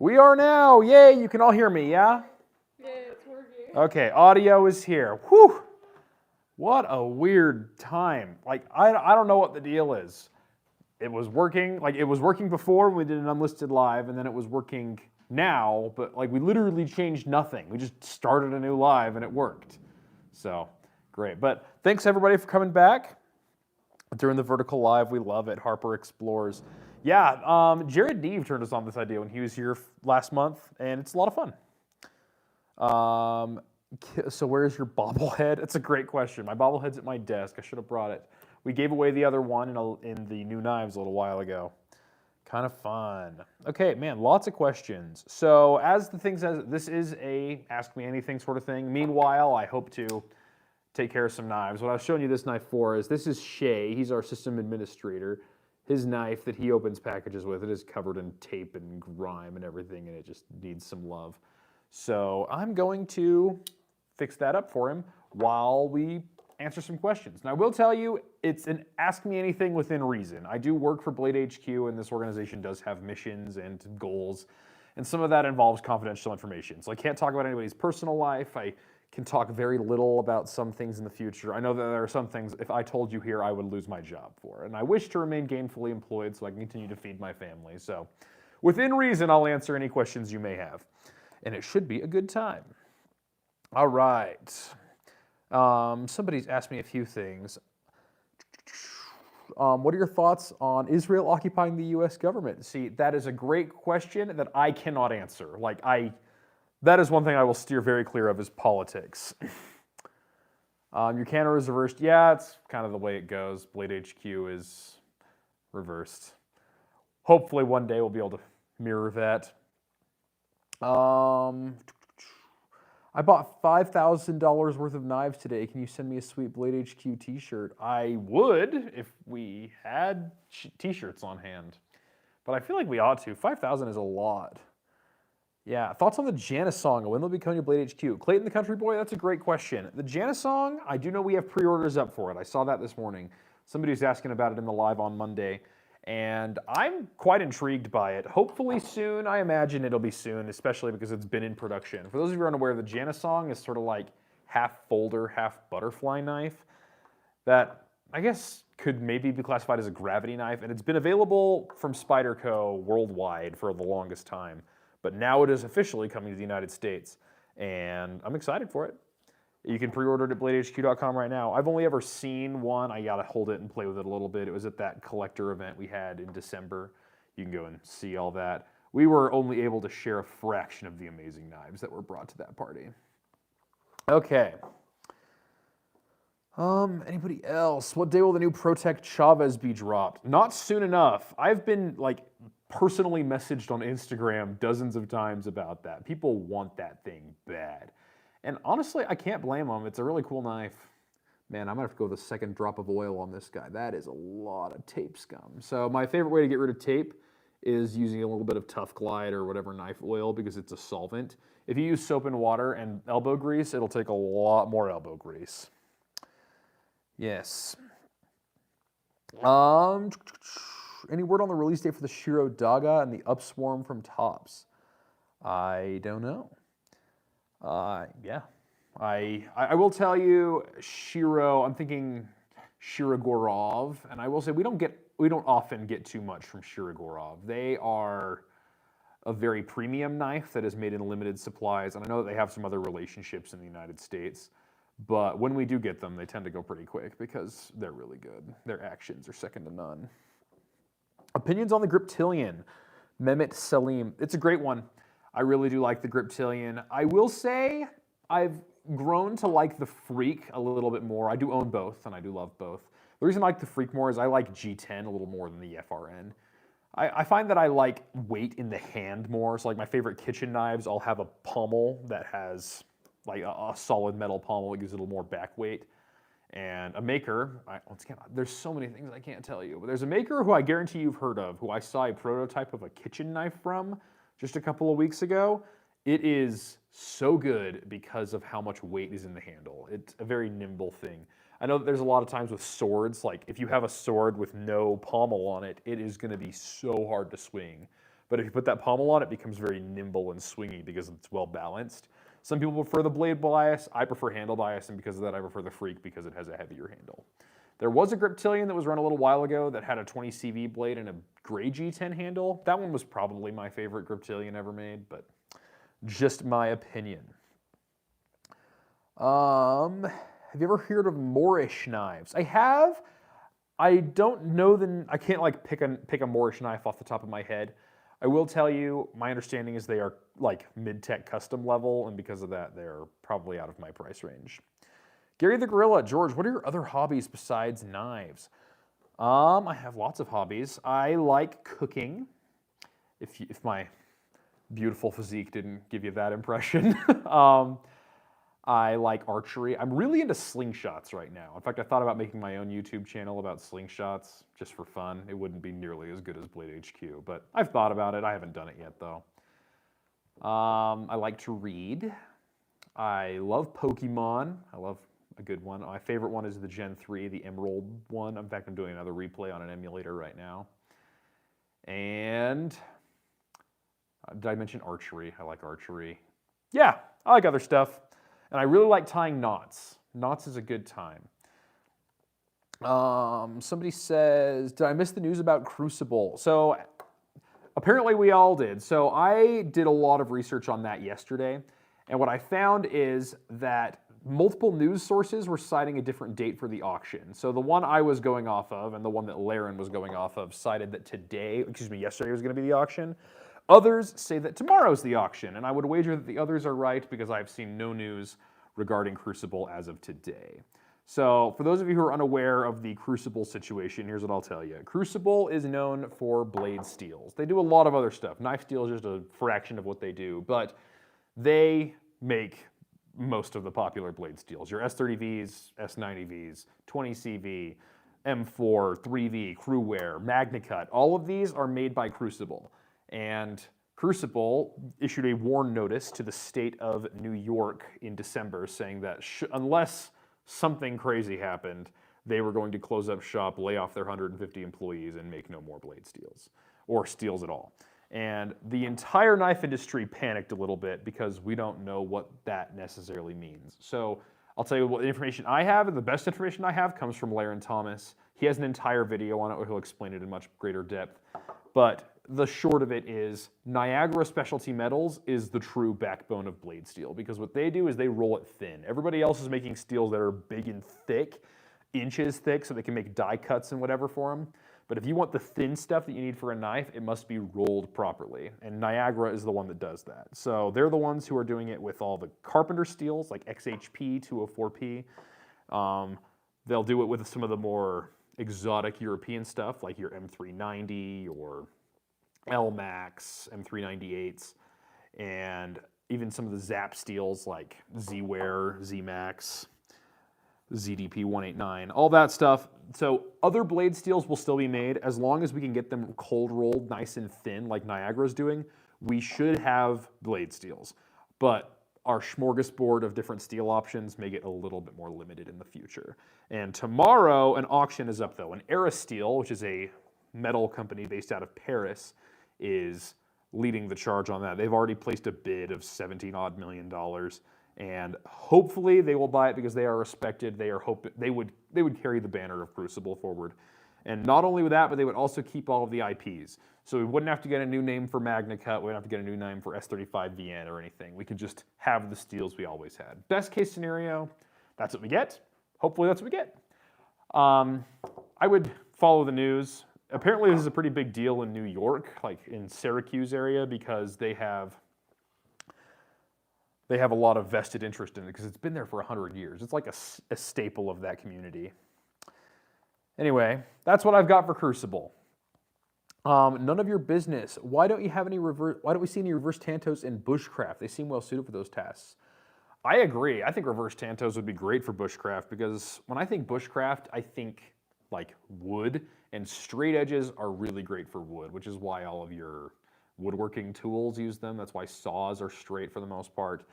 We are now. Yay, you can all hear me, yeah? Yeah, it's working. Okay, audio is here. Whew. What a weird time. Like, I don't know what the deal is. It was working, it was working before when we did an unlisted live, and then it was working now, but we literally changed nothing. We just started a new live and it worked. So, great. But thanks everybody for coming back during the vertical live. We love it. Harper Explores. Yeah, Jared Neve turned us on this idea when he was here last month, and it's a lot of fun. So where's your bobblehead? That's a great question. My bobblehead's at my desk. I should have brought it. We gave away the other one in the new knives a little while ago. Kind of fun. Okay, man, lots of questions. So as the thing says, this is a Ask Me Anything sort of thing. Meanwhile, I hope to take care of some knives. What I was showing you this knife for is this is Shay. He's our system administrator. His knife that he opens packages with, it is covered in tape and grime and everything, and it just needs some love. So I'm going to fix that up for him while we answer some questions. Now I will tell you, it's an Ask Me Anything within reason. I do work for Blade HQ, and this organization does have missions and goals, and some of that involves confidential information. So I can't talk about anybody's personal life. I can talk very little about some things in the future. I know that there are some things, if I told you here, I would lose my job for. And I wish to remain gainfully employed so I can continue to feed my family. So within reason, I'll answer any questions you may have. And it should be a good time. All right. Somebody's asked me a few things. What are your thoughts on Israel occupying the U.S. government? See, that is a great question that I cannot answer. That is one thing I will steer very clear of is politics. Your canner is reversed. Yeah, it's kind of the way it goes. Blade HQ is reversed. Hopefully one day we'll be able to mirror that. I bought $5,000 worth of knives today. Can you send me a sweet Blade HQ t-shirt? I would if we had t-shirts on hand. But I feel like we ought to. 5,000 is a lot. Yeah, thoughts on the Janice song? When will it become your Blade HQ? Clayton the Country Boy, that's a great question. The Janice song, I do know we have pre-orders up for it. I saw that this morning. Somebody was asking about it in the live on Monday. And I'm quite intrigued by it. Hopefully soon, I imagine it'll be soon, especially because it's been in production. For those of you who are unaware, the Janice song is sort of like half folder, half butterfly knife that I guess could maybe be classified as a gravity knife. And it's been available from Spyderco worldwide for the longest time. But now it is officially coming to the United States, and I'm excited for it. You can pre-order it at bladehq.com right now. I've only ever seen one. I gotta hold it and play with it a little bit. It was at that collector event we had in December. You can go and see all that. We were only able to share a fraction of the amazing knives that were brought to that party. Okay. Anybody else? What day will the new Protect Chavez be dropped? Not soon enough. I've been personally messaged on Instagram dozens of times about that. People want that thing bad. And honestly, I can't blame them. It's a really cool knife. Man, I'm gonna have to go with a second drop of oil on this guy. That is a lot of tape scum. So my favorite way to get rid of tape is using a little bit of Tough Glide or whatever knife oil because it's a solvent. If you use soap and water and elbow grease, it'll take a lot more elbow grease. Yes. Any word on the release date for the Shiro Daga and the Upswarm from Tops? I don't know. Yeah. I will tell you, Shiro, I'm thinking Shirogorov, and I will say we don't often get too much from Shirogorov. They are a very premium knife that is made in limited supplies, and I know that they have some other relationships in the United States, but when we do get them, they tend to go pretty quick because they're really good. Their actions are second to none. Opinions on the Griptilian, Mehmet Salim. It's a great one. I really do like the Griptilian. I will say I've grown to like the Freak a little bit more. I do own both, and I do love both. The reason I like the Freak more is I like G10 a little more than the FRN. I find that I like weight in the hand more. So my favorite kitchen knives, I'll have a pommel that has a solid metal pommel. It gives it a little more back weight. And a maker, once again, there's so many things I can't tell you, but there's a maker who I guarantee you've heard of, who I saw a prototype of a kitchen knife from just a couple of weeks ago. It is so good because of how much weight is in the handle. It's a very nimble thing. I know that there's a lot of times with swords, if you have a sword with no pommel on it, it is gonna be so hard to swing. But if you put that pommel on, it becomes very nimble and swingy because it's well balanced. Some people prefer the blade bias. I prefer handle bias, and because of that, I prefer the Freak because it has a heavier handle. There was a Griptilian that was run a little while ago that had a 20 CV blade and a gray G10 handle. That one was probably my favorite Griptilian ever made, but just my opinion. Have you ever heard of Moorish knives? I have. I don't know I can't like pick a Moorish knife off the top of my head. I will tell you, my understanding is they are like mid-tech custom level, and because of that, they're probably out of my price range. Gary the Gorilla, George, what are your other hobbies besides knives? I have lots of hobbies. I like cooking. If my beautiful physique didn't give you that impression. I like archery. I'm really into slingshots right now. In fact, I thought about making my own YouTube channel about slingshots just for fun. It wouldn't be nearly as good as Blade HQ, but I've thought about it. I haven't done it yet, though. I like to read. I love Pokemon. I love a good one. My favorite one is the Gen 3, the Emerald one. In fact, I'm doing another replay on an emulator right now. And did I mention archery? I like archery. Yeah, I like other stuff. And I really like tying knots. Knots is a good time. Somebody says, did I miss the news about Crucible? So apparently we all did. So I did a lot of research on that yesterday. And what I found is that multiple news sources were citing a different date for the auction. So the one I was going off of and the one that Laren was going off of cited that yesterday was going to be the auction. Others say that tomorrow's the auction, and I would wager that the others are right because I've seen no news regarding Crucible as of today. So for those of you who are unaware of the Crucible situation, here's what I'll tell you. Crucible is known for blade steels. They do a lot of other stuff. Knife steel is just a fraction of what they do, but they make most of the popular blade steels. Your S30Vs, S90Vs, 20CV, M4, 3V, Crewware, MagnaCut, all of these are made by Crucible. And Crucible issued a warn notice to the state of New York in December saying that unless something crazy happened, they were going to close up shop, lay off their 150 employees, and make no more blade steels, or steels at all. And the entire knife industry panicked a little bit because we don't know what that necessarily means. So I'll tell you what information I have, and the best information I have comes from Laren Thomas. He has an entire video on it where he'll explain it in much greater depth. But the short of it is Niagara Specialty Metals is the true backbone of blade steel because what they do is they roll it thin. Everybody else is making steels that are big and thick, inches thick, so they can make die cuts and whatever for them. But if you want the thin stuff that you need for a knife, it must be rolled properly. And Niagara is the one that does that. So they're the ones who are doing it with all the carpenter steels like XHP 204P. They'll do it with some of the more exotic European stuff like your M390 or LMAX, M398s, and even some of the Zap steels like Z-Wear, Z-Max, ZDP 189, all that stuff. So other blade steels will still be made as long as we can get them cold rolled nice and thin like Niagara's doing. We should have blade steels, but our smorgasbord of different steel options make it a little bit more limited in the future. And tomorrow an auction is up though. And Aerosteel, which is a metal company based out of Paris, is leading the charge on that. They've already placed a bid of $17 million. And hopefully they will buy it because they are respected. They would carry the banner of Crucible forward. And not only with that, but they would also keep all of the IPs. So we wouldn't have to get a new name for MagnaCut. We wouldn't have to get a new name for S35VN or anything. We could just have the steels we always had. Best case scenario, that's what we get. Hopefully that's what we get. I would follow the news. Apparently this is a pretty big deal in New York, like in Syracuse area, because they have a lot of vested interest in it because it's been there for 100 years. It's like a staple of that community. Anyway, that's what I've got for Crucible. None of your business. Why don't we see any reverse tantos in bushcraft? They seem well suited for those tasks. I agree. I think reverse tantos would be great for bushcraft because when I think bushcraft, I think like wood, and straight edges are really great for wood, which is why all of your woodworking tools use them. That's why saws are straight for the most part.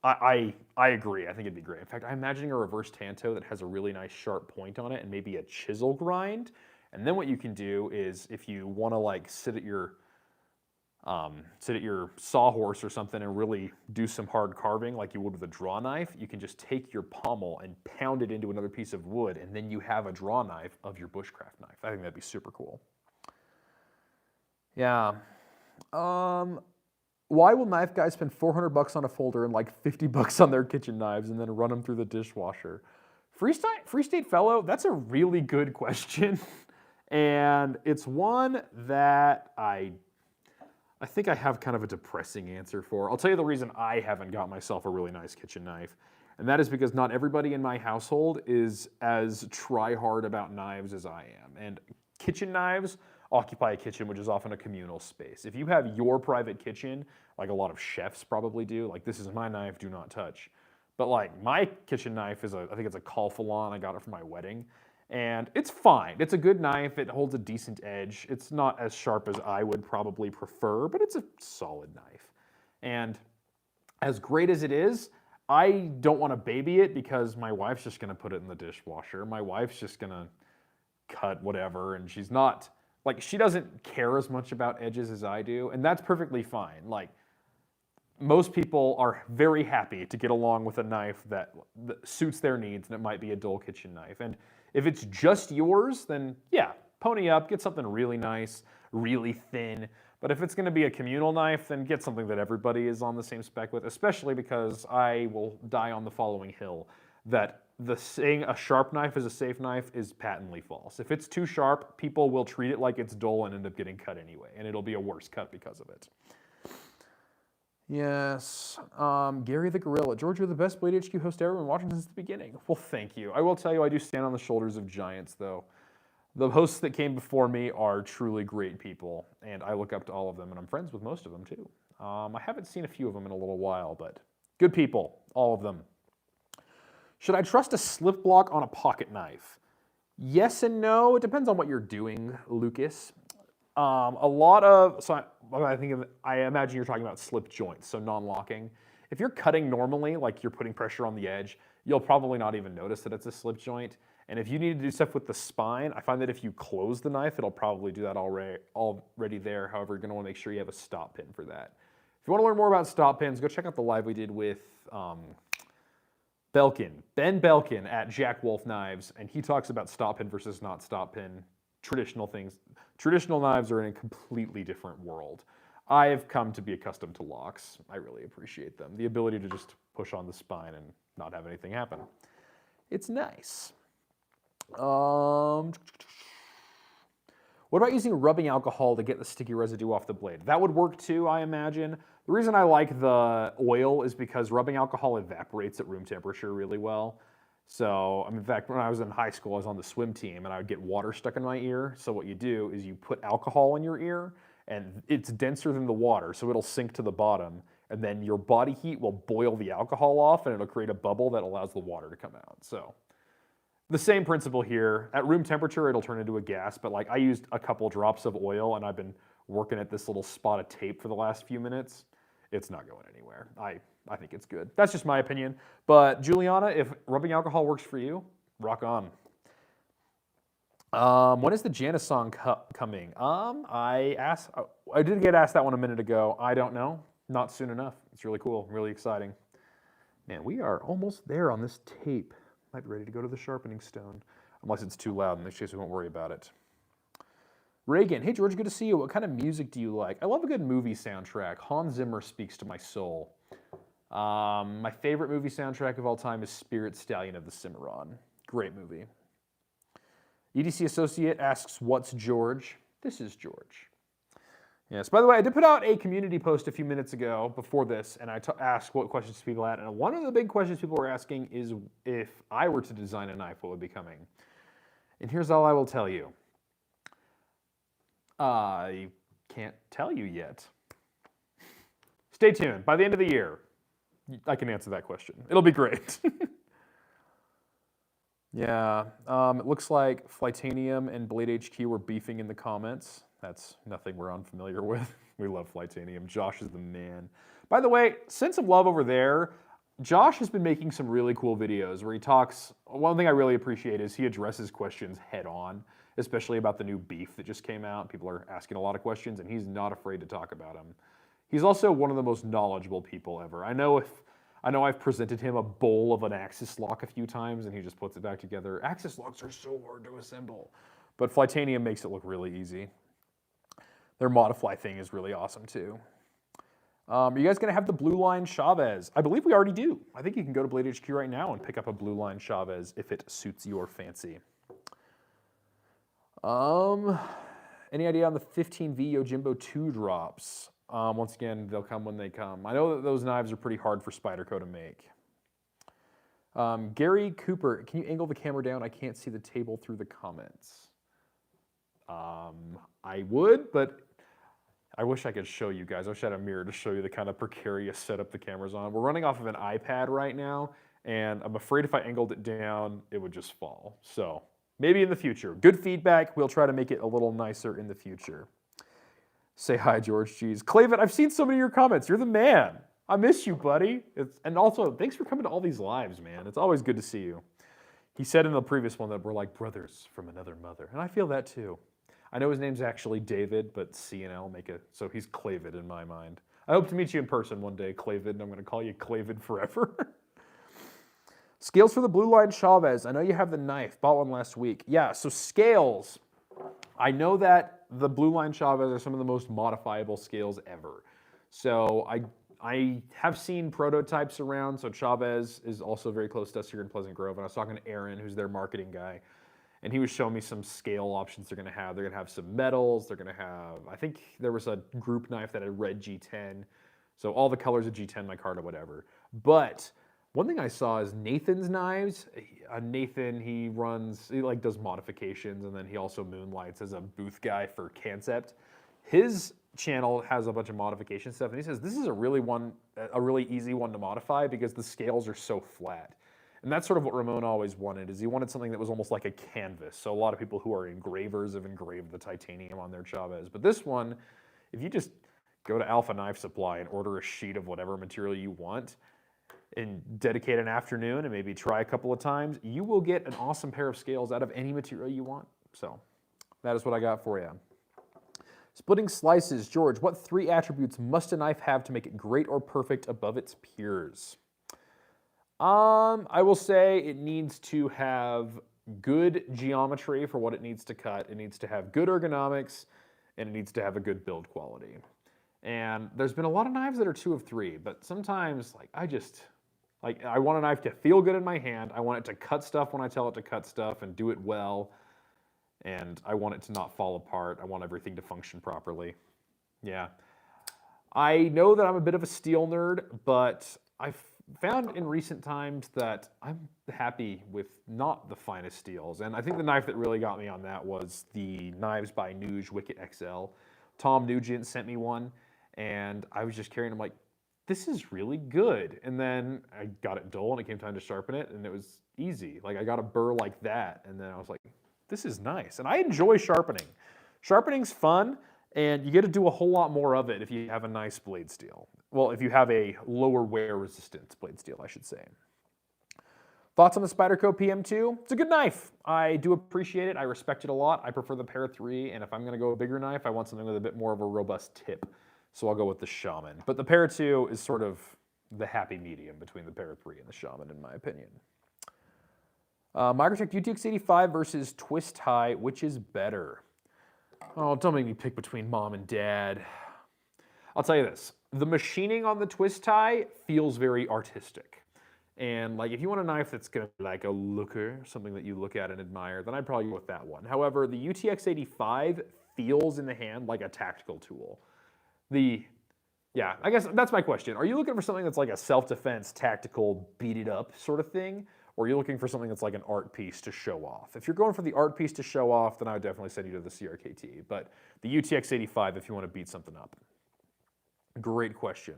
I agree. I think it'd be great. In fact, I'm imagining a reverse tanto that has a really nice sharp point on it and maybe a chisel grind. And then what you can do is if you want to like sit at your sit at your sawhorse or something and really do some hard carving like you would with a draw knife, you can just take your pommel and pound it into another piece of wood, and then you have a draw knife of your bushcraft knife. I think that'd be super cool. Yeah. Why will knife guys spend $400 on a folder and like $50 on their kitchen knives and then run them through the dishwasher? Free State Fellow, that's a really good question. And it's one that I think I have kind of a depressing answer for. I'll tell you the reason I haven't got myself a really nice kitchen knife. And that is because not everybody in my household is as try-hard about knives as I am. And kitchen knives occupy a kitchen, which is often a communal space. If you have your private kitchen, like a lot of chefs probably do, like this is my knife, do not touch. But like my kitchen knife is I think it's a Calphalon, I got it for my wedding. And it's fine. It's a good knife. It holds a decent edge. It's not as sharp as I would probably prefer, but it's a solid knife. And as great as it is, I don't want to baby it because my wife's just going to put it in the dishwasher. My wife's just going to cut whatever, and she's not, like, she doesn't care as much about edges as I do, and that's perfectly fine. Like, most people are very happy to get along with a knife that suits their needs, and it might be a dull kitchen knife. And if it's just yours, then yeah, pony up, get something really nice, really thin. But if it's going to be a communal knife, then get something that everybody is on the same spec with, especially because I will die on the following hill that the saying a sharp knife is a safe knife is patently false. If it's too sharp, people will treat it like it's dull and end up getting cut anyway, and it'll be a worse cut because of it. Yes. Gary the Gorilla. George, you're the best Blade HQ host ever. Been watching since the beginning. Well, thank you. I will tell you, I do stand on the shoulders of giants, though. The hosts that came before me are truly great people, and I look up to all of them, and I'm friends with most of them, too. I haven't seen a few of them in a little while, but good people, all of them. Should I trust a slip block on a pocket knife? Yes and no. It depends on what you're doing, Lucas. I imagine you're talking about slip joints, so non-locking. If you're cutting normally, like you're putting pressure on the edge, you'll probably not even notice that it's a slip joint. And if you need to do stuff with the spine, I find that if you close the knife, it'll probably do that already there. However, you're going to want to make sure you have a stop pin for that. If you want to learn more about stop pins, go check out the live we did with Ben Belkin at Jack Wolf Knives, and he talks about stop pin versus not stop pin, traditional things. Traditional knives are in a completely different world. I've come to be accustomed to locks. I really appreciate them. The ability to just push on the spine and not have anything happen. It's nice. What about using rubbing alcohol to get the sticky residue off the blade? That would work too, I imagine. The reason I like the oil is because rubbing alcohol evaporates at room temperature really well. So, in fact, when I was in high school, I was on the swim team, and I would get water stuck in my ear. So what you do is you put alcohol in your ear, and it's denser than the water, so it'll sink to the bottom, and then your body heat will boil the alcohol off, and it'll create a bubble that allows the water to come out. So, the same principle here. At room temperature, it'll turn into a gas, but like I used a couple drops of oil, and I've been working at this little spot of tape for the last few minutes. It's not going anywhere. I think it's good. That's just my opinion. But Juliana, if rubbing alcohol works for you, rock on. When is the Janice song coming? I did get asked that one a minute ago. I don't know. Not soon enough. It's really cool. Really exciting. Man, we are almost there on this tape. Might be ready to go to the sharpening stone. Unless it's too loud, in which case we won't worry about it. Reagan, hey George, good to see you. What kind of music do you like? I love a good movie soundtrack. Hans Zimmer speaks to my soul. My favorite movie soundtrack of all time is Spirit Stallion of the Cimarron. Great movie. EDC Associate asks, what's George? This is George. Yes, by the way, I did put out a community post a few minutes ago before this, and I asked what questions people had, and one of the big questions people were asking is if I were to design a knife, what would be coming? And here's all I will tell you. I can't tell you yet. Stay tuned. By the end of the year, I can answer that question. It'll be great. Yeah, it looks like Flightanium and Blade HQ were beefing in the comments. That's nothing we're unfamiliar with. We love Flightanium. Josh is the man. By the way, send some love over there. Josh has been making some really cool videos where he talks. One thing I really appreciate is he addresses questions head on. especially about the new beef that just came out. People are asking a lot of questions, and he's not afraid to talk about them. He's also one of the most knowledgeable people ever. I know I've presented him a bowl of an Axis lock a few times, and he just puts it back together. Axis locks are so hard to assemble, but Flytanium makes it look really easy. Their Modify thing is really awesome too. Are you guys going to have the Blue Line Chavez? I believe we already do. I think you can go to Blade HQ right now and pick up a Blue Line Chavez if it suits your fancy. Any idea on the 15V Yojimbo 2 drops? Once again, they'll come when they come. I know that those knives are pretty hard for Spyderco to make. Gary Cooper, can you angle the camera down? I can't see the table through the comments. I would, but I wish I could show you guys. I wish I had a mirror to show you the kind of precarious setup the camera's on. We're running off of an iPad right now, and I'm afraid if I angled it down, it would just fall. So maybe in the future. Good feedback. We'll try to make it a little nicer in the future. Say hi, George Cheese. Clavin, I've seen so many of your comments. You're the man. I miss you, buddy. And also, thanks for coming to all these lives, man. It's always good to see you. He said in the previous one that we're like brothers from another mother, and I feel that too. I know his name's actually David, but C and L make it, so he's Clavid in my mind. I hope to meet you in person one day, Clavid, and I'm going to call you Clavid forever. Scales for the Blue Line Chavez. I know you have the knife. Bought one last week. Yeah, so scales. I know that the Blue Line Chavez are some of the most modifiable scales ever. So I have seen prototypes around, so Chavez is also very close to us here in Pleasant Grove, and I was talking to Aaron, who's their marketing guy, and he was showing me some scale options they're gonna have. They're gonna have some metals, they're gonna have, I think there was a group knife that had red G10, so all the colors of G10, micarta, or whatever. But one thing I saw is Nathan's knives. Nathan, he does modifications, and then he also moonlights as a booth guy for Concept. His channel has a bunch of modification stuff, and he says this is a really easy one to modify because the scales are so flat. And that's sort of what Ramon always wanted, is he wanted something that was almost like a canvas. So a lot of people who are engravers have engraved the titanium on their Chavez. But this one, if you just go to Alpha Knife Supply and order a sheet of whatever material you want and dedicate an afternoon and maybe try a couple of times, you will get an awesome pair of scales out of any material you want. So that is what I got for you. Splitting slices. George, what 3 attributes must a knife have to make it great or perfect above its peers? I will say it needs to have good geometry for what it needs to cut. It needs to have good ergonomics, and it needs to have a good build quality. And there's been a lot of knives that are 2 of 3, but sometimes I want a knife to feel good in my hand. I want it to cut stuff when I tell it to cut stuff and do it well. And I want it to not fall apart. I want everything to function properly. Yeah. I know that I'm a bit of a steel nerd, but I've found in recent times that I'm happy with not the finest steels. And I think the knife that really got me on that was the Knives by Nuge Wicket XL. Tom Nugent sent me one, and I was just carrying them like, this is really good. And then I got it dull, and it came time to sharpen it, and it was easy. Like, I got a burr like that, and then I was like, this is nice. And I enjoy sharpening. Sharpening's fun, and you get to do a whole lot more of it if you have a nice blade steel. Well, if you have a lower wear resistance blade steel, I should say. Thoughts on the Spyderco PM2? It's a good knife. I do appreciate it. I respect it a lot. I prefer the Para 3, and if I'm going to go a bigger knife, I want something with a bit more of a robust tip. So I'll go with the Shaman. But the Para 2 is sort of the happy medium between the Para 3 and the Shaman, in my opinion. Microtech UTX-85 versus Twist Tie, which is better? Oh, don't make me pick between mom and dad. I'll tell you this. The machining on the Twist Tie feels very artistic. And like, if you want a knife that's gonna be like a looker, something that you look at and admire, then I'd probably go with that one. However, the UTX-85 feels in the hand like a tactical tool. Yeah, I guess that's my question. Are you looking for something that's like a self-defense, tactical, beat it up sort of thing? Or are you looking for something that's like an art piece to show off? If you're going for the art piece to show off, then I would definitely send you to the CRKT. But the UTX-85 if you want to beat something up. Great question.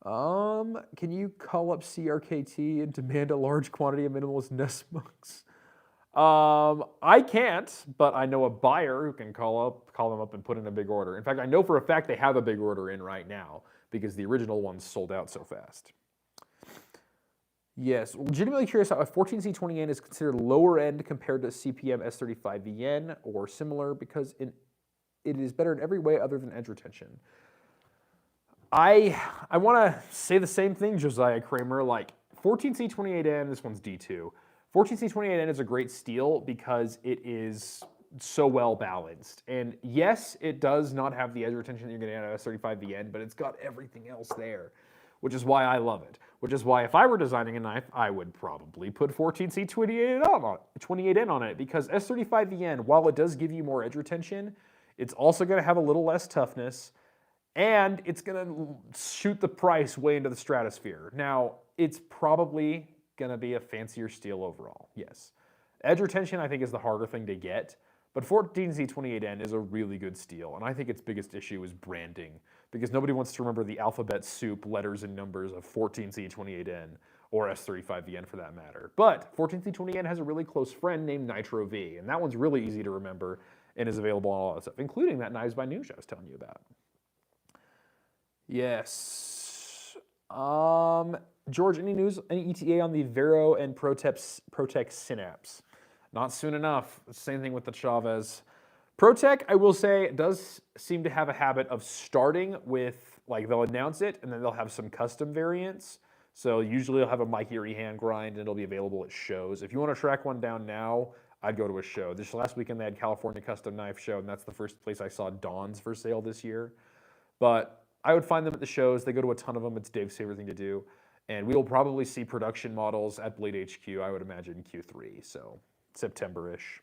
Can you call up CRKT and demand a large quantity of minimalist nest mugs? I can't, but I know a buyer who can call them up and put in a big order. In fact, I know for a fact they have a big order in right now because the original ones sold out so fast. Yes, legitimately curious how a 14C20N is considered lower end compared to CPM S35VN or similar because it is better in every way other than edge retention. I want to say the same thing, Josiah Kramer. Like 14C28N, this one's D2. 14C28N is a great steel because it is so well balanced. And yes, it does not have the edge retention that you're going to get out of S35VN, but it's got everything else there, which is why I love it. Which is why if I were designing a knife, I would probably put 14C28N on it because S35VN, while it does give you more edge retention, it's also going to have a little less toughness. And it's going to shoot the price way into the stratosphere. Now, it's probably going to be a fancier steel overall, yes. Edge retention, I think, is the harder thing to get. But 14C28N is a really good steel. And I think its biggest issue is branding. Because nobody wants to remember the alphabet soup letters and numbers of 14C28N or S35VN for that matter. But 14C28N has a really close friend named Nitro V. And that one's really easy to remember and is available on all that stuff, including that Knives by Nuge I was telling you about. Yes. George, any news, any ETA on the Vero and Protec Synapse? Not soon enough. Same thing with the Chavez. Protec, I will say, does seem to have a habit of starting with, like, they'll announce it and then they'll have some custom variants. So usually they'll have a Mike Erie hand grind and it'll be available at shows. If you want to track one down now, I'd go to a show. This last weekend they had California Custom Knife Show, and that's the first place I saw Dawn's for sale this year. But I would find them at the shows. They go to a ton of them. It's Dave's favorite thing to do. And we will probably see production models at Blade HQ, I would imagine, Q3, so September-ish.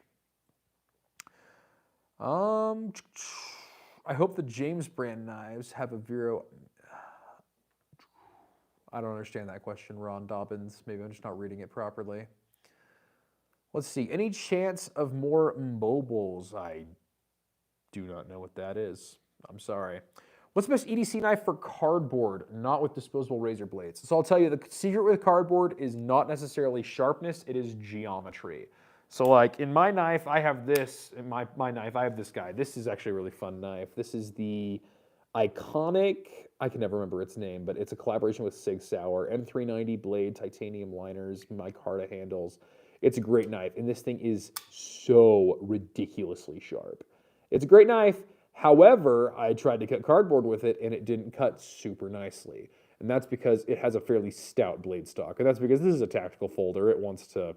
I hope the James brand knives have a Vero. I don't understand that question, Ron Dobbins. Maybe I'm just not reading it properly. Let's see. Any chance of more mobiles? I do not know what that is. I'm sorry. What's the best EDC knife for cardboard, not with disposable razor blades? So I'll tell you, the secret with cardboard is not necessarily sharpness, it is geometry. So like in my knife, I have this, in my knife, I have this guy. This is actually a really fun knife. This is the iconic, I can never remember its name, but it's a collaboration with Sig Sauer, M390 blade, titanium liners, micarta handles. It's a great knife, and this thing is so ridiculously sharp. It's a great knife. However, I tried to cut cardboard with it and it didn't cut super nicely. And that's because it has a fairly stout blade stock. And that's because this is a tactical folder. It wants to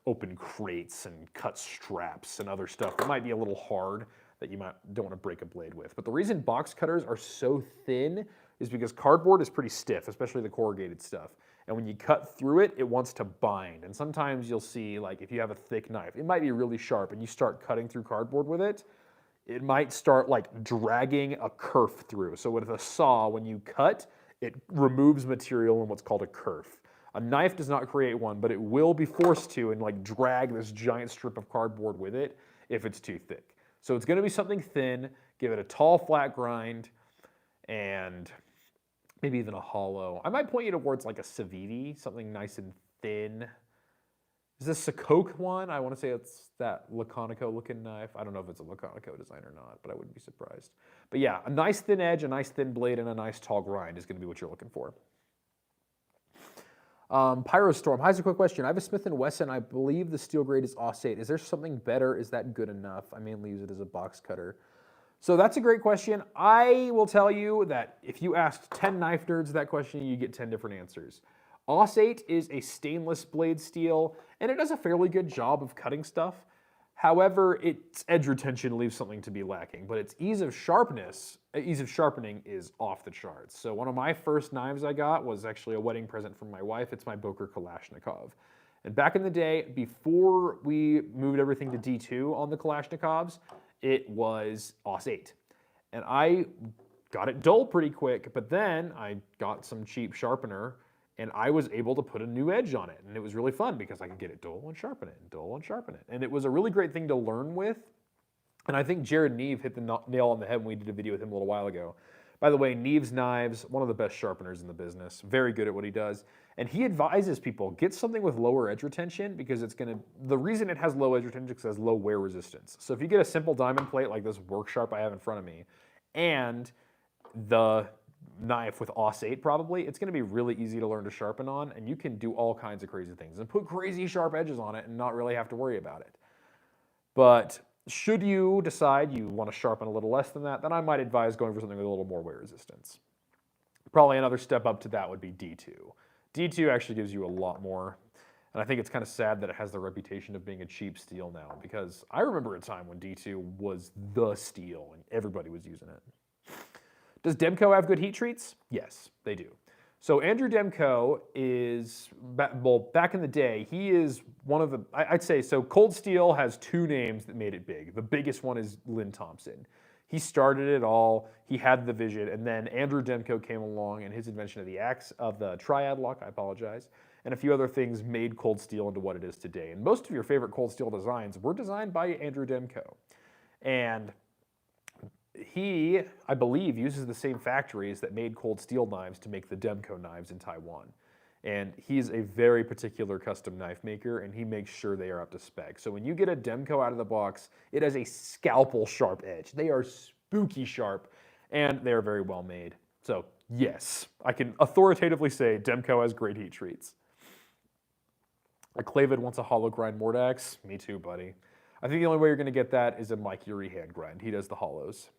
open crates and cut straps and other stuff that might be a little hard that you don't want to break a blade with. But the reason box cutters are so thin is because cardboard is pretty stiff, especially the corrugated stuff. And when you cut through it, it wants to bind. And sometimes you'll see, like, if you have a thick knife, it might be really sharp and you start cutting through cardboard with it, it might start like dragging a kerf through. So with a saw, when you cut, it removes material in what's called a kerf. A knife does not create one, but it will be forced to and like drag this giant strip of cardboard with it if it's too thick. So it's gonna be something thin, give it a tall, flat grind, and maybe even a hollow. I might point you towards like a Civivi, something nice and thin. Is this a Coke one? I want to say it's that Laconico looking knife. I don't know if it's a Laconico design or not, but I wouldn't be surprised. But yeah, a nice thin edge, a nice thin blade, and a nice tall grind is going to be what you're looking for. Pyrostorm, hi, a quick question. I have a Smith & Wesson. I believe the steel grade is Aus-8. Is there something better? Is that good enough? I mainly use it as a box cutter. So that's a great question. I will tell you that if you asked 10 knife nerds that question, you get 10 different answers. Aus-8 is a stainless blade steel, and it does a fairly good job of cutting stuff. However, its edge retention leaves something to be lacking, but its ease of sharpening is off the charts. So one of my first knives I got was actually a wedding present from my wife. It's my Boker Kalashnikov. And back in the day, before we moved everything to D2 on the Kalashnikovs, it was Aus-8. And I got it dull pretty quick, but then I got some cheap sharpener and I was able to put a new edge on it. And it was really fun because I could get it dull and sharpen it, and dull and sharpen it. And it was a really great thing to learn with. And I think Jared Neve hit the nail on the head when we did a video with him a little while ago. By the way, Neve's Knives, one of the best sharpeners in the business, very good at what he does. And he advises people, get something with lower edge retention because it's gonna, the reason it has low edge retention is because it has low wear resistance. So if you get a simple diamond plate like this work sharp I have in front of me, and the knife with Aus 8 probably, it's going to be really easy to learn to sharpen on, and you can do all kinds of crazy things and put crazy sharp edges on it and not really have to worry about it. But should you decide you want to sharpen a little less than that, then I might advise going for something with a little more wear resistance. Probably another step up to that would be D2. D2 actually gives you a lot more, and I think it's kind of sad that it has the reputation of being a cheap steel now, because I remember a time when D2 was the steel and everybody was using it. Does Demko have good heat treats? Yes, they do. So Andrew Demko is, well, back in the day, he is one of the, I'd say, so Cold Steel has two names that made it big. The biggest one is Lynn Thompson. He started it all, he had the vision, and then Andrew Demko came along and his invention of the triad lock, I apologize, and a few other things made Cold Steel into what it is today. And most of your favorite Cold Steel designs were designed by Andrew Demko. And he, I believe, uses the same factories that made Cold Steel knives to make the Demko knives in Taiwan. And he's a very particular custom knife maker, and he makes sure they are up to spec. So when you get a Demko out of the box, it has a scalpel sharp edge. They are spooky sharp, and they are very well made. So yes, I can authoritatively say Demko has great heat treats. Clavid wants a hollow grind Mordax. Me too, buddy. I think the only way you're going to get that is a Mike Urey hand grind. He does the hollows.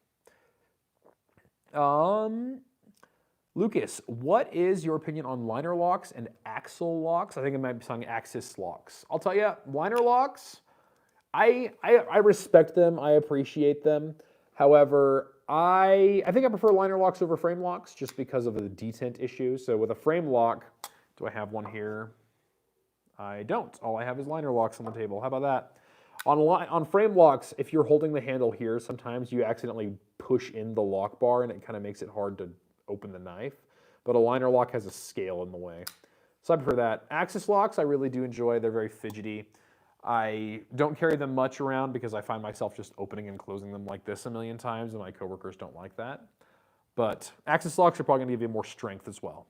Lucas, what is your opinion on liner locks and axle locks? I think it might be saying axis locks. I'll tell you, liner locks, I respect them. I appreciate them. However, I think I prefer liner locks over frame locks just because of the detent issue. So with a frame lock, do I have one here? I don't. All I have is liner locks on the table. How about that? On frame locks, if you're holding the handle here, sometimes you accidentally push in the lock bar and it kind of makes it hard to open the knife. But a liner lock has a scale in the way. So I prefer that. Axis locks I really do enjoy. They're very fidgety. I don't carry them much around because I find myself just opening and closing them like this a million times, and my coworkers don't like that. But axis locks are probably going to give you more strength as well.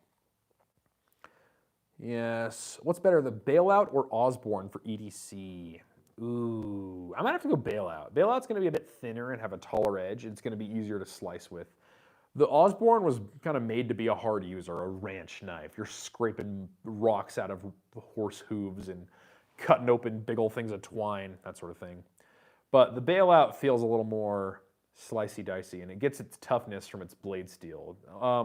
Yes. What's better, the Bailout or Osborne for EDC? Ooh, I might have to go Bailout. Bailout's going to be a bit thinner and have a taller edge. It's going to be easier to slice with. The Osborne was kind of made to be a hard user, a ranch knife. You're scraping rocks out of horse hooves and cutting open big old things of twine, that sort of thing. But the Bailout feels a little more slicey dicey, and it gets its toughness from its blade steel.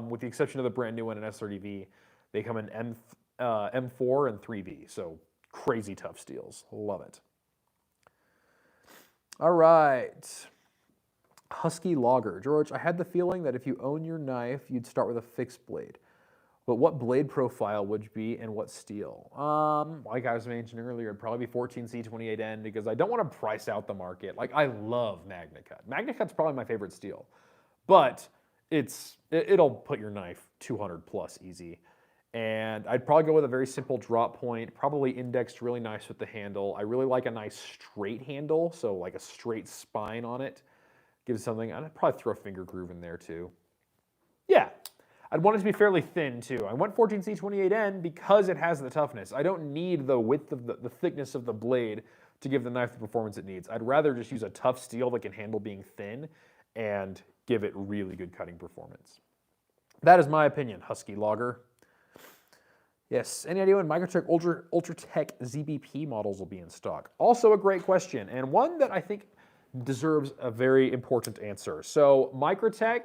With the exception of the brand new one in SRDV, they come in M4 and 3B, so crazy tough steels. Love it. All right. Husky Logger. George, I had the feeling that if you own your knife, you'd start with a fixed blade. But what blade profile would you be and what steel? Like I was mentioning earlier, it'd probably be 14C28N because I don't want to price out the market. Like, I love MagnaCut. MagnaCut's probably my favorite steel. But it'll put your knife 200 plus easy. And I'd probably go with a very simple drop point, probably indexed really nice with the handle. I really like a nice straight handle, so like a straight spine on it. Gives something, I'd probably throw a finger groove in there too. Yeah, I'd want it to be fairly thin too. I went 14C28N because it has the toughness. I don't need the width of the thickness of the blade to give the knife the performance it needs. I'd rather just use a tough steel that can handle being thin and give it really good cutting performance. That is my opinion, Husky Logger. Yes, any idea when Microtech Ultratech ZBP models will be in stock? Also a great question, and one that I think deserves a very important answer. So Microtech,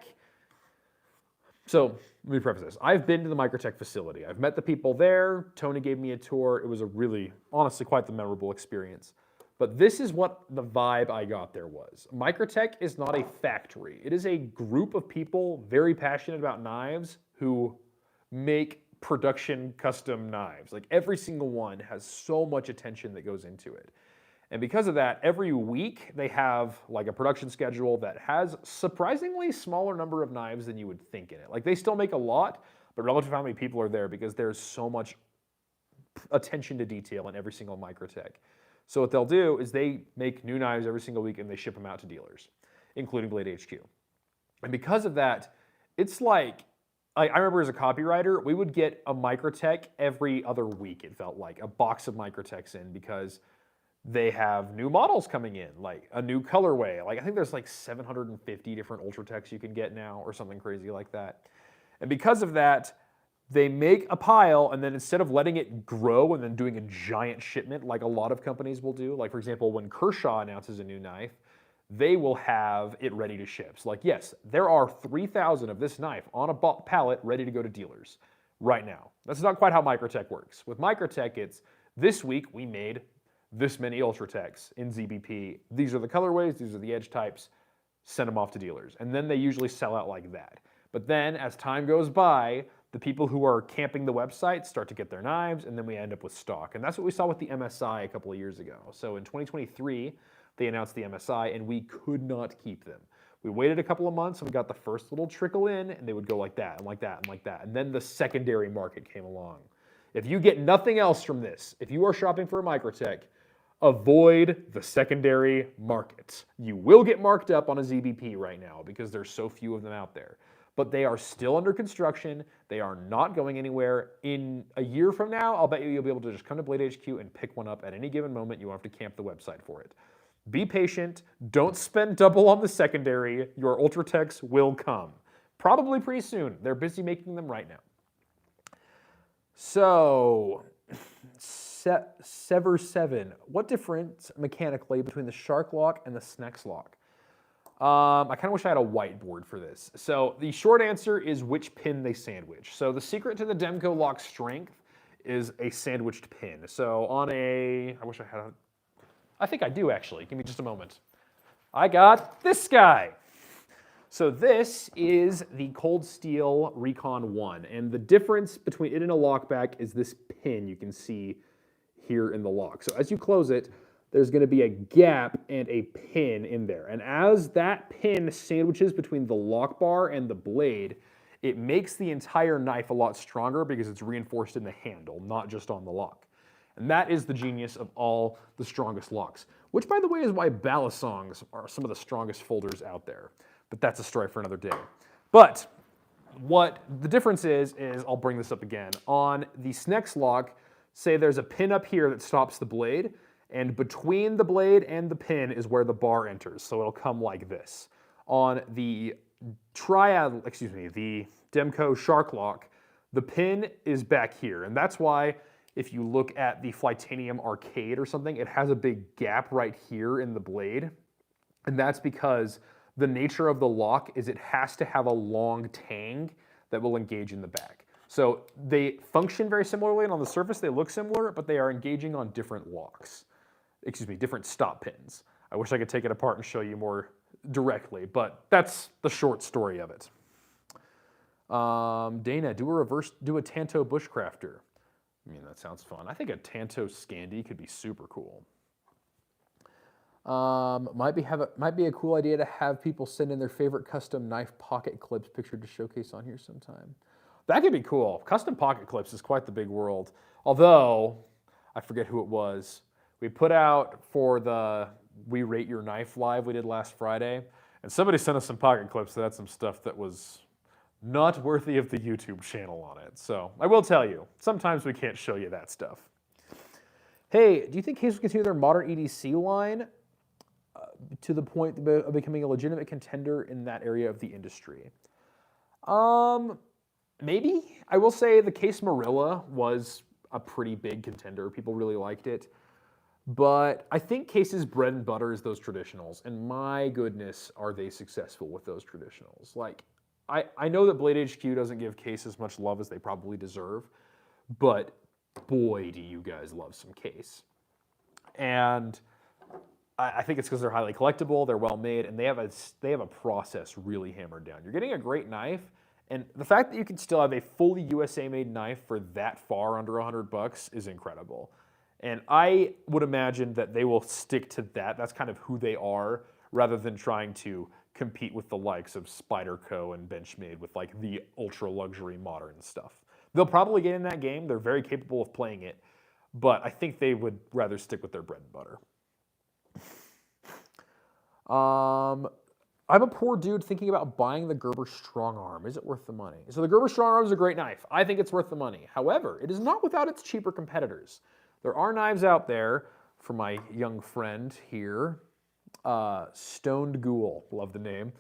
so let me preface this. I've been to the Microtech facility. I've met the people there. Tony gave me a tour. It was a really, honestly, quite the memorable experience. But this is what the vibe I got there was. Microtech is not a factory. It is a group of people very passionate about knives who make production custom knives. Like every single one has so much attention that goes into it. And because of that, every week they have like a production schedule that has surprisingly smaller number of knives than you would think in it. Like they still make a lot, but relative to how many people are there because there's so much attention to detail in every single Microtech. So what they'll do is they make new knives every single week and they ship them out to dealers, including Blade HQ. And because of that, it's like, I remember as a copywriter, we would get a Microtech every other week, it felt like, a box of Microtechs in because they have new models coming in, like a new colorway. Like I think there's like 750 different Ultratechs you can get now or something crazy like that. And because of that, they make a pile, and then instead of letting it grow and then doing a giant shipment like a lot of companies will do, like for example, when Kershaw announces a new knife, they will have it ready to ship. So like, yes, there are 3,000 of this knife on a pallet ready to go to dealers right now. That's not quite how Microtech works. With Microtech, it's this week we made this many Ultratechs in ZBP. These are the colorways, these are the edge types, send them off to dealers. And then they usually sell out like that. But then as time goes by, the people who are camping the website start to get their knives, and then we end up with stock. And that's what we saw with the MSI a couple of years ago. So in 2023, they announced the MSI, and we could not keep them. We waited a couple of months, and we got the first little trickle in, and they would go like that, and like that, and like that. And then the secondary market came along. If you get nothing else from this, if you are shopping for a Microtech, avoid the secondary market. You will get marked up on a ZBP right now because there's so few of them out there. But they are still under construction. They are not going anywhere. In a year from now, I'll bet you'll be able to just come to Blade HQ and pick one up at any given moment. You won't have to camp the website for it. Be patient. Don't spend double on the secondary. Your Ultratechs will come. Probably pretty soon. They're busy making them right now. So, Sever 7. What difference mechanically between the Shark Lock and the Snex Lock? I kind of wish I had a whiteboard for this. So the short answer is which pin they sandwich. So the secret to the Demko Lock strength is a sandwiched pin. So on a, I wish I had a, I think I do actually. Give me just a moment. I got this guy. So this is the Cold Steel Recon 1. And the difference between it and a lockback is this pin you can see here in the lock. So as you close it, there's going to be a gap and a pin in there. And as that pin sandwiches between the lock bar and the blade, it makes the entire knife a lot stronger because it's reinforced in the handle, not just on the lock. And that is the genius of all the strongest locks, which by the way is why Balisongs are some of the strongest folders out there. But that's a story for another day. But what the difference is I'll bring this up again. On the Snex lock, say there's a pin up here that stops the blade, and between the blade and the pin is where the bar enters, so it'll come like this. On the the Demko Shark Lock, the pin is back here, and that's why if you look at the Flytanium Arcade or something, it has a big gap right here in the blade, and that's because the nature of the lock is it has to have a long tang that will engage in the back. So they function very similarly, and on the surface they look similar, but they are engaging on different locks. Different stop pins. I wish I could take it apart and show you more directly, but that's the short story of it. Dana, do a Tanto Bushcrafter. I mean, that sounds fun. I think a Tanto Scandi could be super cool. Might be a cool idea to have people send in their favorite custom knife pocket clips pictured to showcase on here sometime. That could be cool. Custom pocket clips is quite the big world. Although, I forget who it was. We put out for the We Rate Your Knife live we did last Friday, and somebody sent us some pocket clips that had some stuff that was not worthy of the YouTube channel on it. So I will tell you, sometimes we can't show you that stuff. Hey, do you think Case will continue their modern EDC line to the point of becoming a legitimate contender in that area of the industry? Maybe. I will say the Case Marilla was a pretty big contender. People really liked it. But I think Case's bread and butter is those traditionals, and my goodness, are they successful with those traditionals. Like, I know that Blade HQ doesn't give Case as much love as they probably deserve, but boy, do you guys love some Case. And I think it's because they're highly collectible, they're well made, and they have a process really hammered down. You're getting a great knife, and the fact that you can still have a fully USA-made knife for that far under $100 is incredible. And I would imagine that they will stick to that. That's kind of who they are, rather than trying to compete with the likes of Spyderco and Benchmade with like the ultra luxury modern stuff. They'll probably get in that game. They're very capable of playing it, but I think they would rather stick with their bread and butter. I'm a poor dude thinking about buying the Gerber Strong Arm. Is it worth the money? So the Gerber Strong Arm is a great knife. I think it's worth the money. However, it is not without its cheaper competitors. There are knives out there, for my young friend here, Stoned Ghoul, love the name.